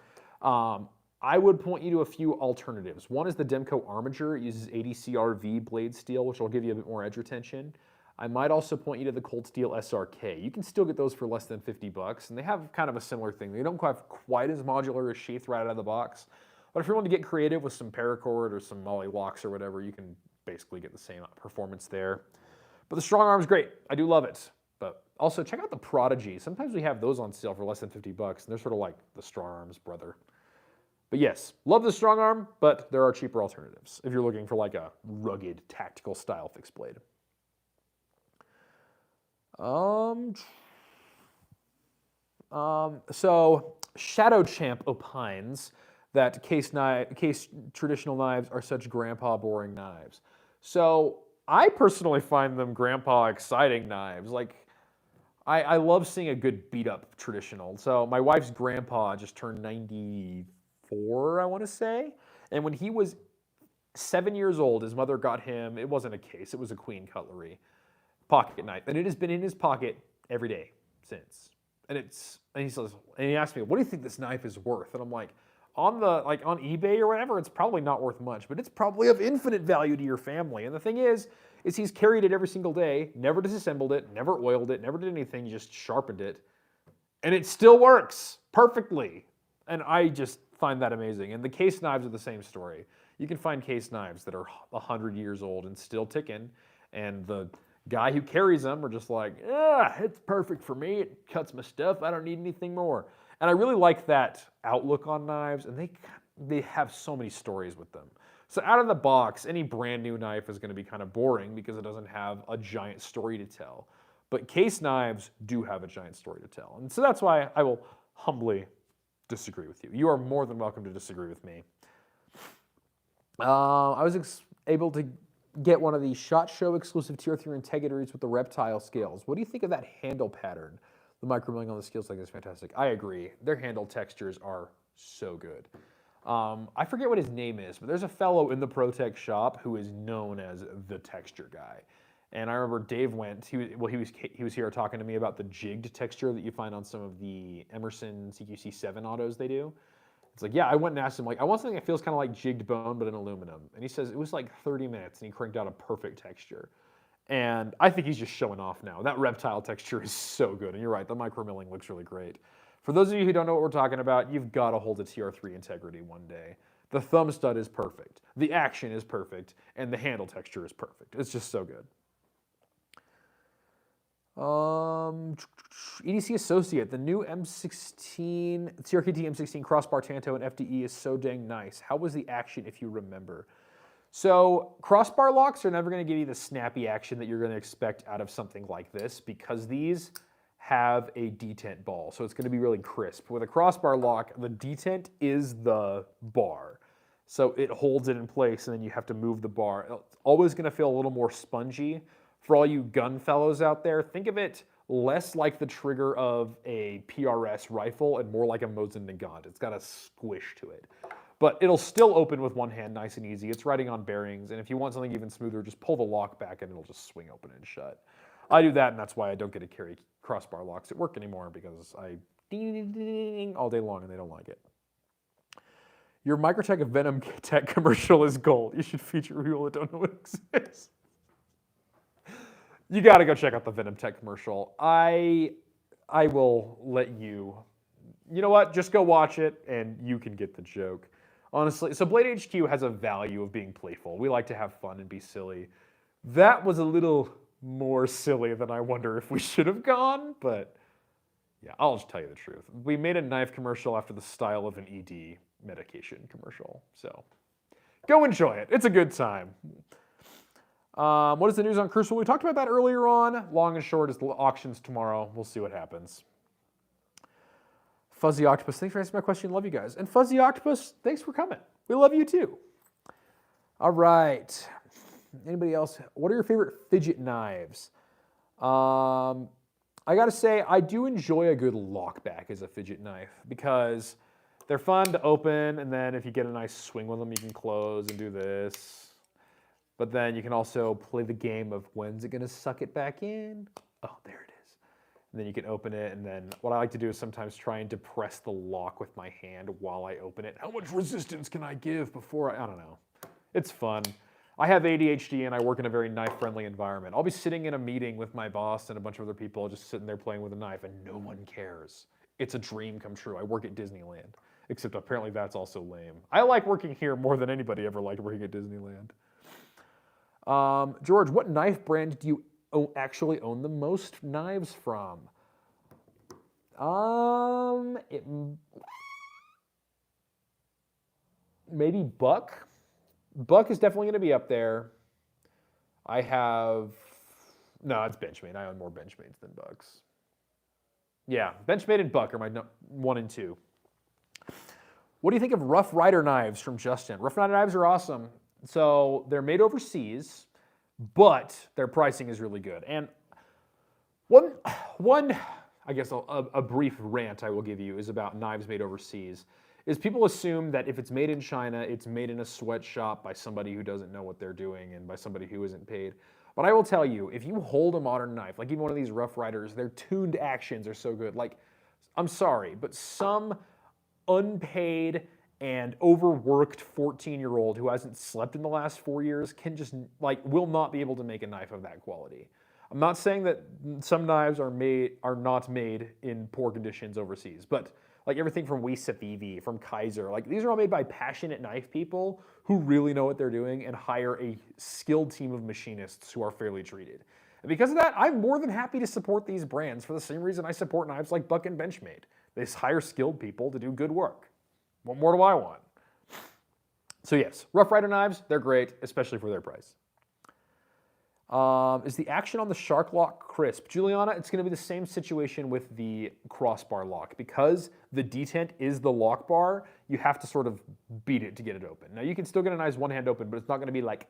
I would point you to a few alternatives. One is the Demco Armiger. It uses 80 CRV blade steel, which will give you a bit more edge retention. I might also point you to the Cold Steel SRK. You can still get those for less than $50, and they have kind of a similar thing. They don't have quite as modular as Sheath right out of the box, but if you're wanting to get creative with some paracord or some molly locks or whatever, you can basically get the same performance there. But the Strong Arm's great. I do love it. But also check out the Prodigy. Sometimes we have those on sale for less than $50, and they're sort of like the Strong Arm's brother. But yes, love the Strong Arm, but there are cheaper alternatives if you're looking for like a rugged, tactical style fixed blade. So Shadow Champ opines that case traditional knives are such grandpa boring knives. So I personally find them grandpa exciting knives. Like I love seeing a good beat up traditional. So my wife's grandpa just turned 94, I want to say, and when he was 7 years old, his mother got him. It wasn't a case; it was a Queen cutlery pocket knife, and it has been in his pocket every day since. And he says, and he asked me, "What do you think this knife is worth?" And I'm like, on eBay or whatever, it's probably not worth much, but it's probably of infinite value to your family. And the thing is he's carried it every single day, never disassembled it, never oiled it, never did anything, just sharpened it, and it still works perfectly. And I just find that amazing. And the case knives are the same story. You can find case knives that are 100 years old and still ticking, and the guy who carries them are just like, it's perfect for me. It cuts my stuff. I don't need anything more. And I really like that outlook on knives, and they have so many stories with them. So out of the box, any brand new knife is going to be kind of boring because it doesn't have a giant story to tell. But case knives do have a giant story to tell. And so that's why I will humbly disagree with you. You are more than welcome to disagree with me. I was able to get one of the SHOT Show exclusive Tier 3 Integrators with the reptile scales. What do you think of that handle pattern? The micromilling on the scales like this is fantastic. I agree. Their handle textures are so good. I forget what his name is, but there's a fellow in the ProTech shop who is known as the texture guy. And I remember Dave went, he was here talking to me about the jigged texture that you find on some of the Emerson CQC7 autos they do. It's like, yeah, I went and asked him, like, I want something that feels kind of like jigged bone, but in aluminum. And he says it was like 30 minutes, and he cranked out a perfect texture. And I think he's just showing off now. That reptile texture is so good. And you're right, the micromilling looks really great. For those of you who don't know what we're talking about, you've got to hold a TR3 Integrity one day. The thumb stud is perfect. The action is perfect. And the handle texture is perfect. It's just so good. EDC Associate, the new M16, TRKT M16 crossbar Tanto and FDE is so dang nice. How was the action if you remember? So crossbar locks are never going to give you the snappy action that you're going to expect out of something like this because these have a detent ball, so it's going to be really crisp. With a crossbar lock, the detent is the bar, so it holds it in place, and then you have to move the bar. It's always going to feel a little more spongy. For all you gun fellows out there, think of it less like the trigger of a PRS rifle and more like a Mosin Nagant. It's got a squish to it. But it'll still open with one hand nice and easy. It's riding on bearings, and if you want something even smoother, just pull the lock back and it'll just swing open and shut. I do that, and that's why I don't get to carry crossbar locks at work anymore because I ding, ding, ding, ding all day long and they don't like it. Your Microtech Venom Tech commercial is gold. You should feature people that don't know it exists. You got to go check out the Venom Tech commercial. I will let you. You know what? Just go watch it, and you can get the joke. Honestly, so Blade HQ has a value of being playful. We like to have fun and be silly. That was a little more silly than I wonder if we should have gone, but yeah, I'll just tell you the truth. We made a knife commercial after the style of an ED medication commercial, so go enjoy it. It's a good time. What is the news on Crucible? We talked about that earlier on. Long and short is the auctions tomorrow. We'll see what happens. Fuzzy Octopus, thanks for answering my question. Love you guys. And Fuzzy Octopus, thanks for coming. We love you too. All right. Anybody else? What are your favorite fidget knives? I got to say, I do enjoy a good lockback as a fidget knife because they're fun to open, and then if you get a nice swing with them, you can close and do this. But then you can also play the game of when's it going to suck it back in? Oh, there it is. And then you can open it, and then what I like to do is sometimes try and depress the lock with my hand while I open it. How much resistance can I give before I don't know. It's fun. I have ADHD and I work in a very knife-friendly environment. I'll be sitting in a meeting with my boss and a bunch of other people just sitting there playing with a knife and no one cares. It's a dream come true. I work at Disneyland, except apparently that's also lame. I like working here more than anybody ever liked working at Disneyland. George, what knife brand do you actually own the most knives from? Maybe Buck. Buck is definitely going to be up there. I have, no, it's Benchmade. I own more Benchmades than Bucks. Yeah, Benchmade and Buck are my 1 and 2. What do you think of Rough Rider knives from Justin? Rough Rider knives are awesome. So they're made overseas, but their pricing is really good. And one, I guess a brief rant I will give you is about knives made overseas. Is people assume that if it's made in China, it's made in a sweatshop by somebody who doesn't know what they're doing and by somebody who isn't paid. But I will tell you, if you hold a modern knife, like even one of these Rough Riders, their tuned actions are so good. Like, I'm sorry, but some unpaid and overworked 14-year-old who hasn't slept in the last 4 years can just, like, will not be able to make a knife of that quality. I'm not saying that some knives are not made in poor conditions overseas, but like everything from Wisavivi, from Kaiser, like these are all made by passionate knife people who really know what they're doing and hire a skilled team of machinists who are fairly treated. And because of that, I'm more than happy to support these brands for the same reason I support knives like Buck and Benchmade. They hire skilled people to do good work. What more do I want? So yes, Rough Rider knives, they're great, especially for their price. Is the action on the Shark Lock crisp? Juliana, it's going to be the same situation with the crossbar lock. Because the detent is the lock bar, you have to sort of beat it to get it open. Now you can still get a nice one-hand open, but it's not going to be like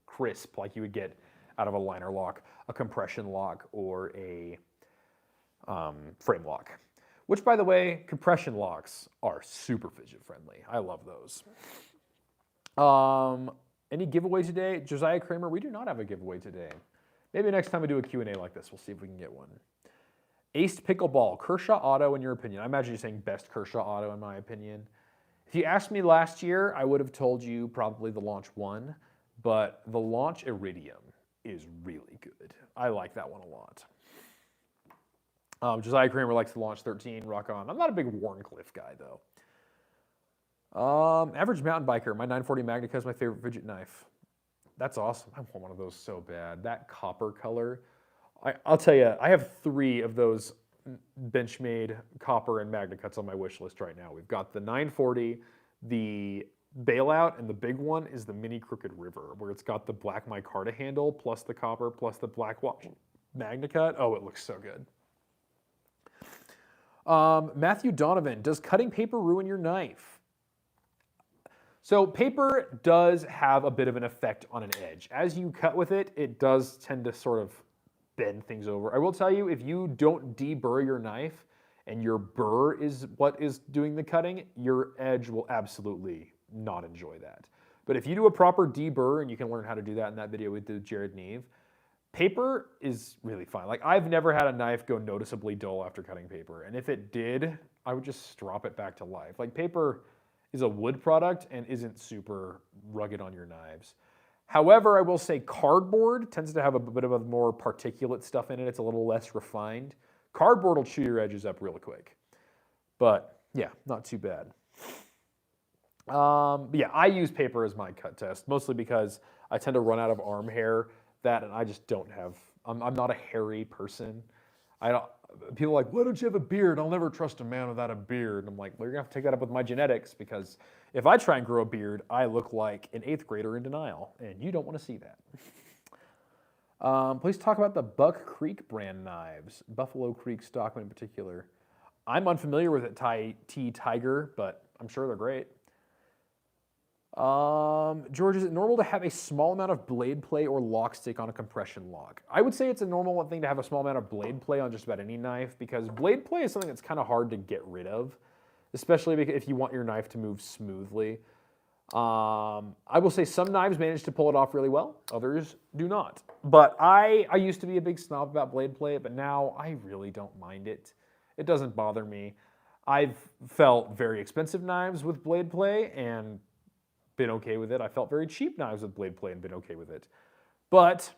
crisp like you would get out of a liner lock, a compression lock, or a frame lock. Which, by the way, compression locks are super fidget friendly. I love those. Any giveaway today? Josiah Kramer, we do not have a giveaway today. Maybe next time we do a Q&A like this, we'll see if we can get one. Aced Pickleball, Kershaw Auto in your opinion. I imagine you're saying best Kershaw Auto in my opinion. If you asked me last year, I would have told you probably the Launch 1, but the Launch Iridium is really good. I like that one a lot. Josiah Kramer likes the Launch 13, rock on. I'm not a big Wharncliffe guy though. Average mountain biker, my 940 Magnica is my favorite fidget knife. That's awesome. I want one of those so bad. That copper color. I'll tell you, I have 3 of those Benchmade copper and Magnicuts on my wish list right now. We've got the 940, the Bailout, and the big one is the Mini Crooked River, where it's got the black micarta handle, plus the copper, plus the black Magnicut. Oh, it looks so good. Matthew Donovan, does cutting paper ruin your knife? So paper does have a bit of an effect on an edge. As you cut with it, it does tend to sort of bend things over. I will tell you, if you don't deburr your knife and your burr is what is doing the cutting, your edge will absolutely not enjoy that. But if you do a proper deburr, and you can learn how to do that in that video with Jared Neve, paper is really fine. Like, I've never had a knife go noticeably dull after cutting paper. And if it did, I would just drop it back to life. Like, paper is a wood product and isn't super rugged on your knives. However, I will say cardboard tends to have a bit of a more particulate stuff in it. It's a little less refined. Cardboard will chew your edges up really quick. But yeah, not too bad. But yeah, I use paper as my cut test, mostly because I tend to run out of arm hair, and I just don't have, I'm not a hairy person. People are like, why don't you have a beard? I'll never trust a man without a beard. And I'm like, well, you're gonna have to take that up with my genetics, because if I try and grow a beard, I look like an 8th grader in denial, and you don't wanna see that. Please talk about the Buck Creek brand knives, Buffalo Creek Stockman in particular. I'm unfamiliar with it, T Tiger, but I'm sure they're great. George, is it normal to have a small amount of blade play or lock stick on a compression lock? I would say it's a normal thing to have a small amount of blade play on just about any knife, because blade play is something that's kind of hard to get rid of, especially if you want your knife to move smoothly. I will say some knives manage to pull it off really well, others do not. But I used to be a big snob about blade play, but now I really don't mind it. It doesn't bother me. I've felt very expensive knives with blade play and been okay with it. I felt very cheap knives with blade play and been okay with it. But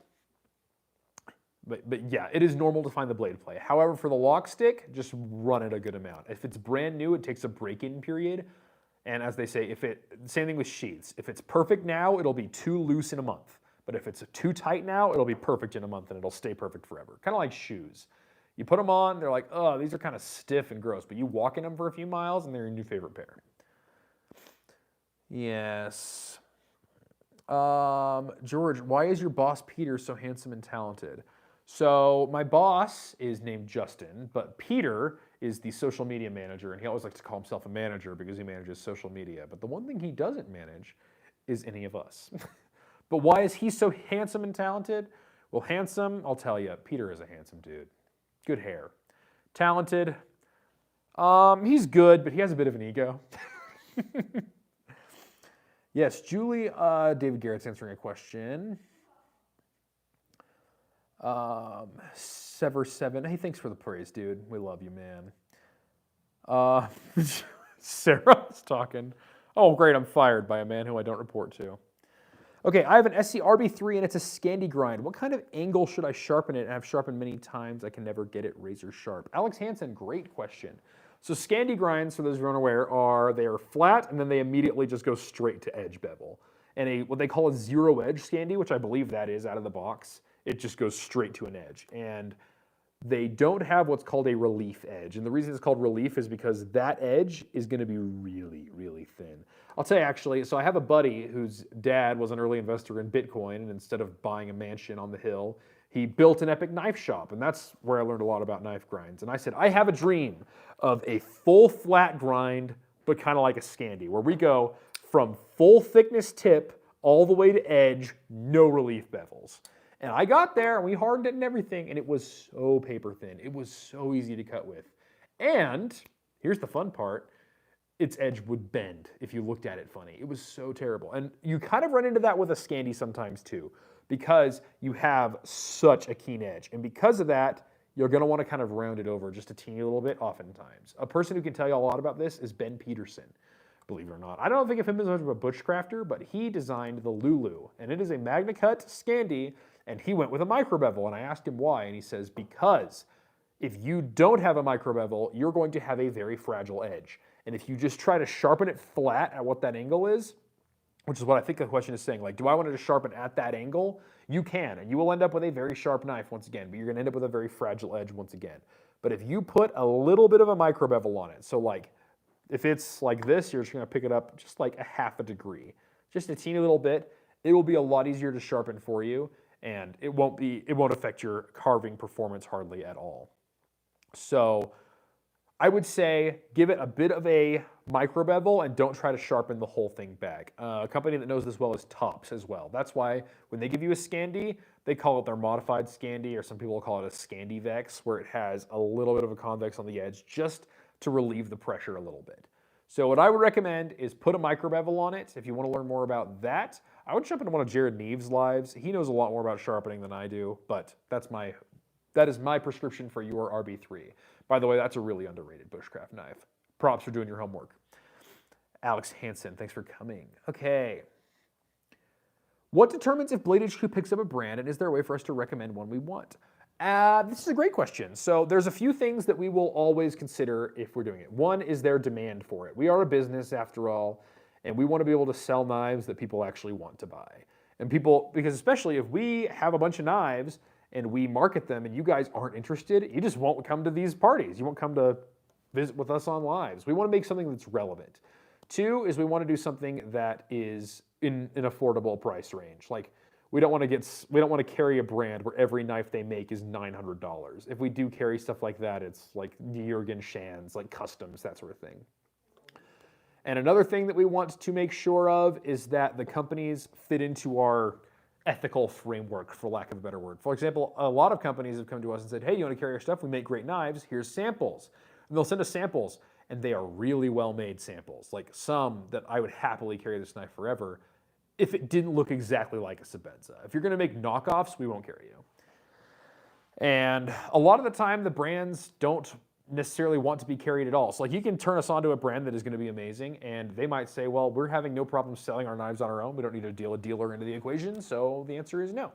yeah, it is normal to find the blade play. However, for the lock stick, just run it a good amount. If it's brand new, it takes a break-in period. And as they say, same thing with sheaths. If it's perfect now, it'll be too loose in a month. But if it's too tight now, it'll be perfect in a month and it'll stay perfect forever. Kind of like shoes. You put them on, they're like, oh, these are kind of stiff and gross. But you walk in them for a few miles and they're your new favorite pair. Yes. George, why is your boss Peter so handsome and talented? So my boss is named Justin, but Peter is the social media manager, and he always likes to call himself a manager because he manages social media. But the one thing he doesn't manage is any of us. But why is he so handsome and talented? Well, handsome, I'll tell you, Peter is a handsome dude. Good hair. Talented, he's good, but he has a bit of an ego. Yes, Julie, David Garrett's answering a question. Sever7, hey, thanks for the praise, dude. We love you, man. Sarah's talking. Oh, great, I'm fired by a man who I don't report to. Okay, I have an SC RB3 and it's a Scandi grind. What kind of angle should I sharpen it? I've sharpened many times. I can never get it razor sharp. Alex Hansen, great question. So Scandi grinds, for those who aren't aware, they are flat and then they immediately just go straight to edge bevel. And what they call a zero edge Scandi, which I believe that is out of the box, it just goes straight to an edge. And they don't have what's called a relief edge. And the reason it's called relief is because that edge is going to be really, really thin. I'll tell you actually, so I have a buddy whose dad was an early investor in Bitcoin, and instead of buying a mansion on the hill, he built an epic knife shop, and that's where I learned a lot about knife grinds. And I said, I have a dream of a full flat grind, but kind of like a Scandi, where we go from full thickness tip all the way to edge, no relief bevels. And I got there, and we hardened it and everything, and it was so paper thin. It was so easy to cut with. And here's the fun part. Its edge would bend if you looked at it funny. It was so terrible. And you kind of run into that with a Scandi sometimes too, because you have such a keen edge. And because of that, you're going to want to kind of round it over just a teeny little bit oftentimes. A person who can tell you a lot about this is Ben Peterson, believe it or not. I don't think of him as much of a bushcrafter, but he designed the Lulu. And it is a MagnaCut Scandi, and he went with a micro bevel. And I asked him why, and he says, because if you don't have a micro bevel, you're going to have a very fragile edge. And if you just try to sharpen it flat at what that angle is, which is what I think the question is saying, like, do I want to just sharpen at that angle? You can, and you will end up with a very sharp knife once again, but you're going to end up with a very fragile edge once again. But if you put a little bit of a micro bevel on it, so like, if it's like this, you're just going to pick it up just like a half a degree, just a teeny little bit, it will be a lot easier to sharpen for you, and it won't affect your carving performance hardly at all. So I would say give it a bit of a micro bevel and don't try to sharpen the whole thing back. A company that knows this well is Tops as well. That's why when they give you a Scandi, they call it their modified Scandi, or some people call it a Scandi Vex, where it has a little bit of a convex on the edge just to relieve the pressure a little bit. So what I would recommend is put a micro bevel on it. If you want to learn more about that, I would jump into one of Jared Neves' lives. He knows a lot more about sharpening than I do, but that is my prescription for your RB3. By the way, that's a really underrated bushcraft knife. Props for doing your homework. Alex Hansen, thanks for coming. Okay. What determines if Blade HQ picks up a brand, and is there a way for us to recommend one we want? This is a great question. So there's a few things that we will always consider if we're doing it. One is their demand for it. We are a business after all, and we want to be able to sell knives that people actually want to buy. And people, because especially if we have a bunch of knives and we market them and you guys aren't interested, you just won't come to these parties. You won't come to visit with us on lives. We want to make something that's relevant. Two is we want to do something that is in an affordable price range. Like we don't want to carry a brand where every knife they make is $900. If we do carry stuff like that, it's like Jürgen Schanz, like customs, that sort of thing. And another thing that we want to make sure of is that the companies fit into our ethical framework, for lack of a better word. For example, a lot of companies have come to us and said, hey, you want to carry our stuff? We make great knives. Here's samples. And they'll send us samples. and they are really well-made samples. Like some that I would happily carry this knife forever if it didn't look exactly like a Sebenza. If you're going to make knockoffs, we won't carry you. And a lot of the time, the brands don't necessarily want to be carried at all. So like you can turn us onto a brand that is going to be amazing, and they might say, well, we're having no problem selling our knives on our own. We don't need to deal a dealer into the equation. So the answer is no.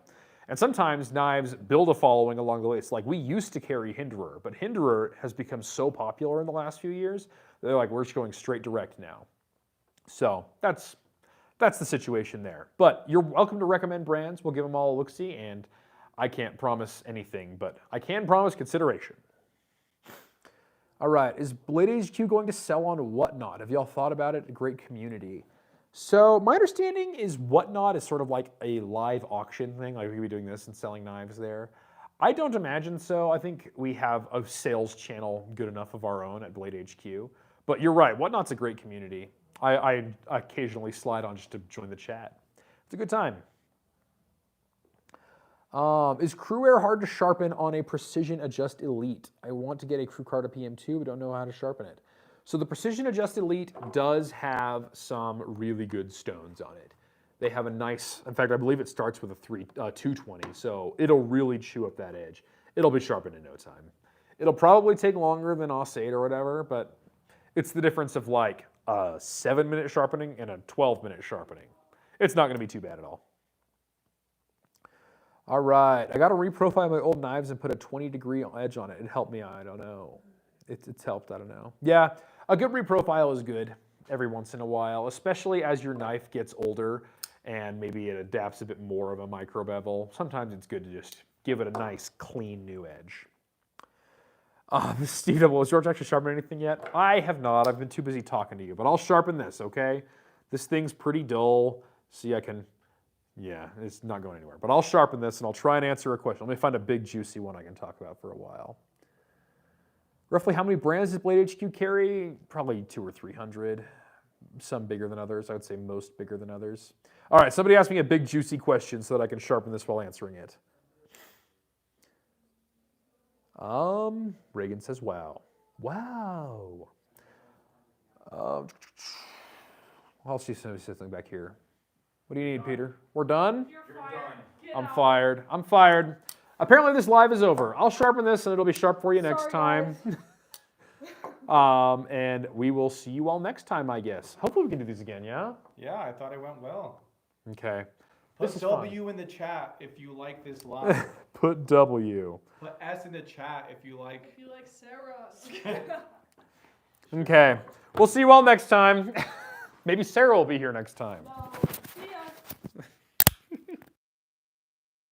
And sometimes knives build a following along the way. It's like we used to carry Hinderer, but Hinderer has become so popular in the last few years, they're like, we're just going straight direct now. So that's the situation there. But you're welcome to recommend brands. We'll give them all a look-see, and I can't promise anything, but I can promise consideration. All right, is Blade HQ going to sell on Whatnot? Have y'all thought about it? A great community. So my understanding is Whatnot is sort of like a live auction thing, like we could be doing this and selling knives there. I don't imagine so. I think we have a sales channel good enough of our own at Blade HQ. But you're right, Whatnot's a great community. I occasionally slide on just to join the chat. It's a good time. Is Cruair hard to sharpen on a Precision Adjust Elite? I want to get a Crew Card PM2, but don't know how to sharpen it. So the Precision Adjust Elite does have some really good stones on it. They have a nice, in fact, I believe it starts with a 220, so it'll really chew up that edge. It'll be sharpened in no time. It'll probably take longer than AUS8 or whatever, but it's the difference of like a 7-minute sharpening and a 12-minute sharpening. It's not going to be too bad at all. All right, I got to reprofile my old knives and put a 20-degree edge on it. It helped me, I don't know. It's helped, I don't know. Yeah, a good reprofile is good every once in a while, especially as your knife gets older and maybe it adapts a bit more of a micro bevel. Sometimes it's good to just give it a nice, clean new edge. Steve Double, has George actually sharpened anything yet? I have not. I've been too busy talking to you, but I'll sharpen this, okay? This thing's pretty dull. See, I can, yeah, it's not going anywhere. But I'll sharpen this and I'll try and answer a question. Let me find a big, juicy one I can talk about for a while. Roughly how many brands does Blade HQ carry? Probably 200 or 300. Some bigger than others. I would say most bigger than others. All right, somebody asked me a big, juicy question so that I can sharpen this while answering it. Reagan says, wow. Wow. I'll see something back here. What do you need, Peter? We're done? You're fired. Get I'm out. fired. I'm fired. Apparently this live is over. I'll sharpen this and it'll be sharp for you next time. And we will see you all next time, I guess. Hopefully we can do these again, yeah? Yeah, I thought it went well. Okay. Put This is W in the chat if you like this live. Put W. Put S in the chat if you like. If you like Sarah. Okay. We'll see you all next time. Maybe Sarah will be here next time. Bye.